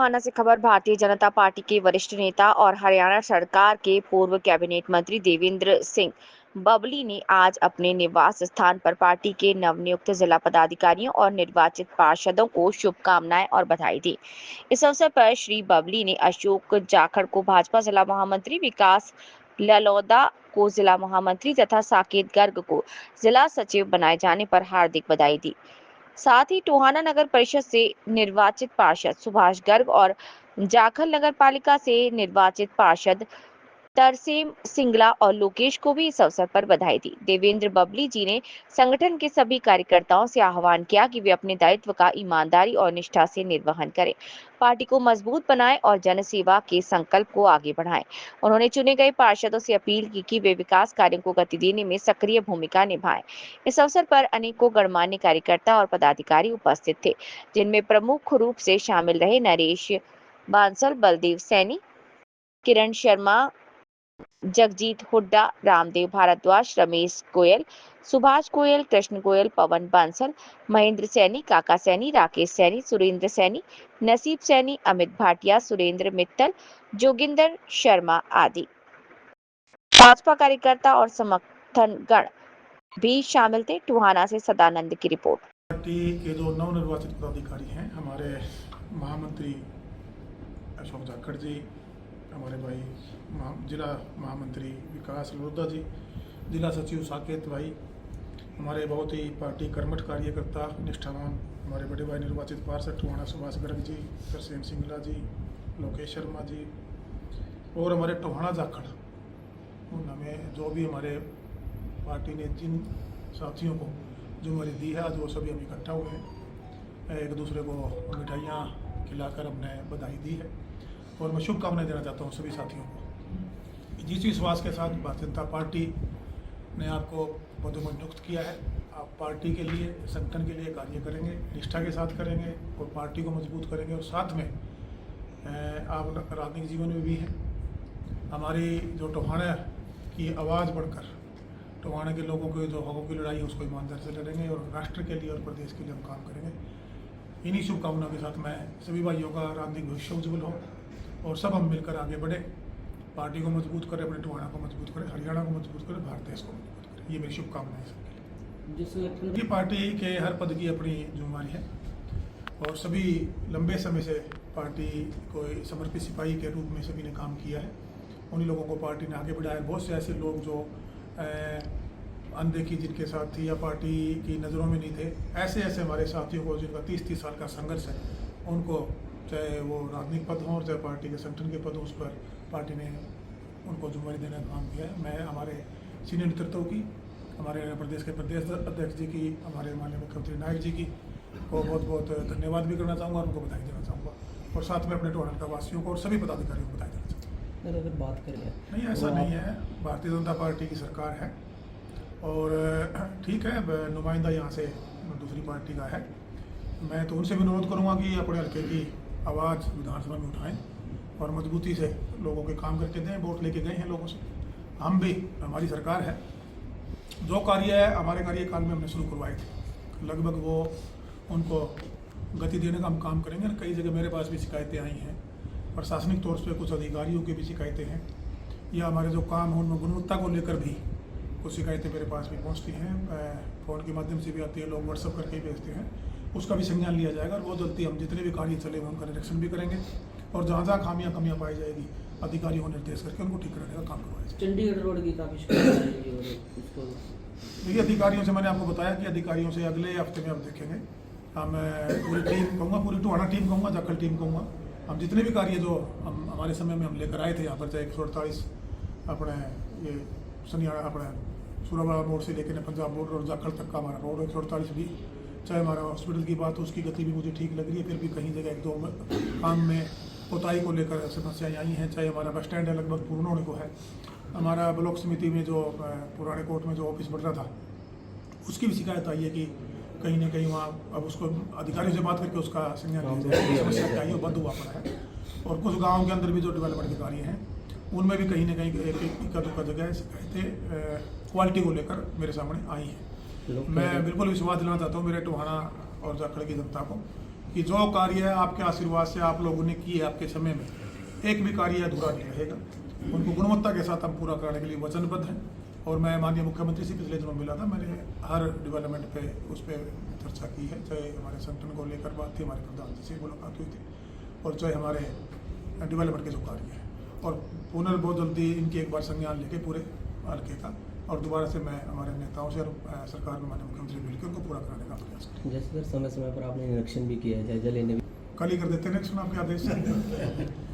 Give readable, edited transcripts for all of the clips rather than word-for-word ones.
टोहाना से खबर। भारतीय जनता पार्टी के वरिष्ठ नेता और हरियाणा सरकार के पूर्व कैबिनेट मंत्री देवेंद्र सिंह बबली ने आज अपने निवास स्थान पर पार्टी के नवनियुक्त जिला पदाधिकारियों और निर्वाचित पार्षदों को शुभकामनाएं और बधाई दी। इस अवसर पर श्री बबली ने अशोक जाखड़ को भाजपा जिला महामंत्री, विकास ललोदा को जिला महामंत्री तथा साकेत गर्ग को जिला सचिव बनाए जाने पर हार्दिक बधाई दी। साथ ही टोहाना नगर परिषद से निर्वाचित पार्षद सुभाष गर्ग और जाखल नगर पालिका से निर्वाचित पार्षद तरसेम सिंगला और लोकेश को भी इस अवसर पर बधाई दी। देवेंद्र बबली जी ने संगठन के सभी कार्यकर्ताओं से आह्वान किया कि वे अपने दायित्व का ईमानदारी और निष्ठा से निर्वहन करें, पार्टी को मजबूत बनाएं और जनसेवा के संकल्प को आगे बढ़ाएं। उन्होंने चुने गए पार्षदों से अपील की कि वे विकास कार्यों को गति देने में सक्रिय भूमिका निभाएं। इस अवसर पर अनेकों गणमान्य कार्यकर्ता और पदाधिकारी उपस्थित थे, जिनमें प्रमुख रूप से शामिल रहे नरेश बांसल, बलदेव सैनी, किरण शर्मा, जगजीत हुड्डा, रामदेव भारद्वाज, रमेश गोयल, सुभाष गोयल, कृष्ण गोयल, पवन बांसल, महेंद्र सैनी, काका सैनी, राकेश सैनी, सुरेंद्र सैनी, नसीब सैनी, अमित भाटिया, सुरेंद्र मित्तल, जोगिंदर शर्मा आदि भाजपा कार्यकर्ता और समर्थनगण भी शामिल थे। टोहाना से सदानंद की रिपोर्ट। पार्टी के जो नवनिर्वाचित पदाधिकारी हैं, हमारे महामंत्री अशोक जाखड़ जी, हमारे भाई जिला महामंत्री विकास ललोदा जी, जिला सचिव साकेत भाई, हमारे बहुत ही पार्टी कर्मठ कार्यकर्ता निष्ठावान हमारे बड़े भाई निर्वाचित पार्षद टोहाना सुभाष गर्ग जी, तरसेम सिंगला जी, लोकेश शर्मा जी और हमारे टोहाना जाखड़, उन हमें जो भी हमारे पार्टी ने जिन साथियों को जो हमारी दी है, आज वो सभी हम इकट्ठा हुए हैं। एक दूसरे को मिठाइयाँ खिलाकर हमने बधाई दी है और मैं शुभकामनाएं देना चाहता हूँ सभी साथियों को। जिस विश्वास के साथ भारतीय जनता पार्टी ने आपको पदों में नियुक्त किया है, आप पार्टी के लिए, संगठन के लिए कार्य करेंगे, निष्ठा के साथ करेंगे और पार्टी को मजबूत करेंगे। और साथ में आप राजनीतिक जीवन में भी हैं। हमारी जो टोहाना की आवाज़ बढ़कर टोहाना के लोगों के जो हकों की लड़ाई है, उसको ईमानदारी से लड़ेंगे और राष्ट्र के लिए और प्रदेश के लिए हम काम करेंगे। इन्हीं शुभकामनाओं के साथ मैं सभी भाइयों का राजनीतिक भविष्य उज्जवल हो और सब हम मिलकर आगे बढ़े, पार्टी को मजबूत करें, अपने टोहाना को मजबूत करें, हरियाणा को मजबूत करें, भारत देश को मजबूत करें। ये मेरी शुभकामनाएं सबके लिए। पार्टी के हर पद की अपनी जिम्मेदारी है और सभी लंबे समय से पार्टी को समर्पित सिपाही के रूप में सभी ने काम किया है। उन्हीं लोगों को पार्टी ने आगे बढ़ाया। बहुत से ऐसे लोग जो अनदेखी जिनके साथ थी या पार्टी की नज़रों में नहीं थे, ऐसे हमारे साथियों को जिनका 30-30 साल का संघर्ष है, उनको चाहे वो राजनीतिक पद हों और चाहे पार्टी के संगठन के पद हों, उस पर पार्टी ने उनको जिम्मेदारी देने का काम किया है। मैं हमारे सीनियर नेतृत्व की, हमारे प्रदेश के प्रदेश अध्यक्ष जी की, हमारे माननीय मुख्यमंत्री नायक जी की को बहुत बहुत धन्यवाद भी करना चाहूँगा और उनको बधाई देना चाहूँगा और साथ में अपने टोहाना का वासियों को और सभी पदाधिकारियों को बधाई देना चाहूँगा। अगर बात करें नहीं, ऐसा नहीं है। भारतीय जनता पार्टी की सरकार है और ठीक है, नुमाइंदा यहाँ से दूसरी पार्टी का है। मैं तो उनसे भी अनुरोध करूँगा कि अपने हल्के की आवाज़ विधानसभा में उठाएं और मजबूती से लोगों के काम करके दें। वोट लेके गए हैं लोगों से, हम भी, हमारी सरकार है, जो कार्य है हमारे कार्यकाल में हमने शुरू करवाए थे, लगभग वो उनको गति देने का हम काम करेंगे। कई जगह मेरे पास भी शिकायतें आई हैं, प्रशासनिक तौर पर कुछ अधिकारियों की भी शिकायतें हैं या हमारे जो काम है उनमें गुणवत्ता को लेकर भी कुछ शिकायतें मेरे पास भी पहुंचती हैं, फ़ोन के माध्यम से भी आती है, लोग व्हाट्सअप करके भेजते हैं। उसका भी संज्ञान लिया जाएगा और बहुत जल्दी हम जितने भी कार्य चले हुए उनका निरीक्षण भी करेंगे और जहाँ जहाँ खामियाँ कमियाँ पाई जाएगी अधिकारियों को निर्देश करके उनको ठीक कराने का काम करवाया जाएगा। चंडीगढ़ रोड की काफ़ी देखिए, अधिकारियों से मैंने आपको बताया कि अधिकारियों से अगले हफ्ते में हम देखेंगे। हम पूरी टीम कहूँगा, पूरी टोहाना टीम कहूँगा, जाखल टीम कहूँगा, हम जितने भी कार्य जो हम हमारे समय में हम लेकर आए थे यहाँ पर, चाहे 148 अपने ये सनियाड़ा अपने सूराबाड़ा मोड़ से लेकर पंजाब बोर्ड और जाखल तक का हमारा रोड 148 भी, चाहे हमारा हॉस्पिटल की बात, उसकी गति भी मुझे ठीक लग रही है। फिर भी कहीं जगह 1-2 काम में कोताही को लेकर समस्याएं आई हैं। चाहे हमारा बस स्टैंड है, लगभग पूर्ण होने को है। हमारा ब्लॉक समिति में जो पुराने कोर्ट में जो ऑफिस बन रहा था, उसकी भी शिकायत आई है कि कहीं ना कहीं वहाँ अब उसको अधिकारियों से बात करके उसका संज्ञान लिया जाए। समस्या क्या है, वो बंद हुआ पड़ा है। और कुछ गाँव के अंदर भी जो डेवलपमेंट के कार्य हैं, उनमें भी कहीं ना कहीं एक दुक्का जगह शिकायतें क्वालिटी को लेकर मेरे सामने आई हैं। मैं बिल्कुल विश्वास दिलाना चाहता हूँ मेरे टोहाना और जाखड़ की जनता को कि जो कार्य आपके आशीर्वाद से आप लोगों ने किए आपके समय में, एक भी कार्य अधूरा नहीं रहेगा। उनको गुणवत्ता के साथ हम पूरा करने के लिए वचनबद्ध हैं। और मैं माननीय मुख्यमंत्री से पिछले दिनों मिला था, मैंने हर डेवलपमेंट पे उस पर चर्चा की है, चाहे हमारे संगठन को लेकर बात थी, हमारे प्रधान जी से मुलाकात हुई थी, और चाहे हमारे डेवलपमेंट के जो कार्य है। और बहुत जल्दी इनकी एक बार संज्ञान लेके पूरे हल्के का, और दोबारा से मैं हमारे नेताओं से और सरकार में माननीय मुख्यमंत्री मिलकर उनको पूरा कराने का प्रयास करूँ। जैसे सर समय समय पर आपने निरीक्षण भी किया है, जायजा लेने भी कल ही कर देते हैं निरीक्षण आपके आदेश से।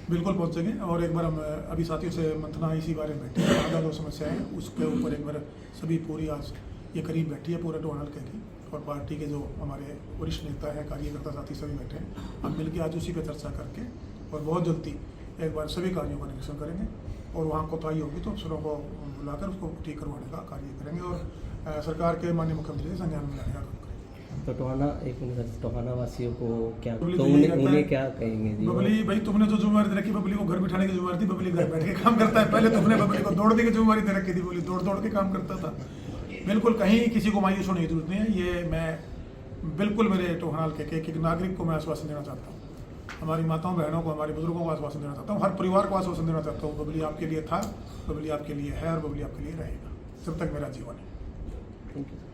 बिल्कुल पहुंचेंगे। और एक बार हम अभी साथियों से मंथना इसी बारे में बैठे हैं, आधा जो समस्या है उसके ऊपर एक बार सभी पूरी आज ये करीब बैठी है पूरे टोन हल्के की, और पार्टी के जो हमारे वरिष्ठ नेता हैं, कार्यकर्ता साथी सभी बैठे हैं। हम मिलकर आज उसी पर चर्चा करके और बहुत जल्दी एक बार सभी कार्यों का निरीक्षण करेंगे, और वहाँ कोताही होगी तो अफसरों को बुलाकर उसको ठीक करवाने का कार्य करेंगे, और सरकार के माननीय मुख्यमंत्री से संज्ञान में लाने का काम करेंगे। तो टोहाना एक मिनट सर, टोहाना वासियों को क्या बबली तो तो यही कहता उन्हें है, क्या कहेंगे जी? बबली भाई तुमने जो जिम्मेवारी दे रखी, बबली को घर बिठाने की जिम्मेवारी थी, बबली घर बैठ के काम करता है। पहले तुमने बबली को दौड़ने की जिम्मेवारी दे रखी थी, बबली दौड़ दौड़ के काम करता था। बिल्कुल कहीं किसी को मायूस होने की जरूरत नहीं है। ये मैं बिल्कुल मेरे टोहाना के एक नागरिक को मैं आश्वासन देना चाहता हूँ, हमारी माताओं बहनों को, हमारे बुजुर्गों को आश्वासन देना चाहता हूँ, हर परिवार को आश्वासन देना चाहता हूँ, बबली आपके लिए था, बबली आपके लिए है, और बबली आपके लिए रहेगा जब तक मेरा जीवन है। Thank you.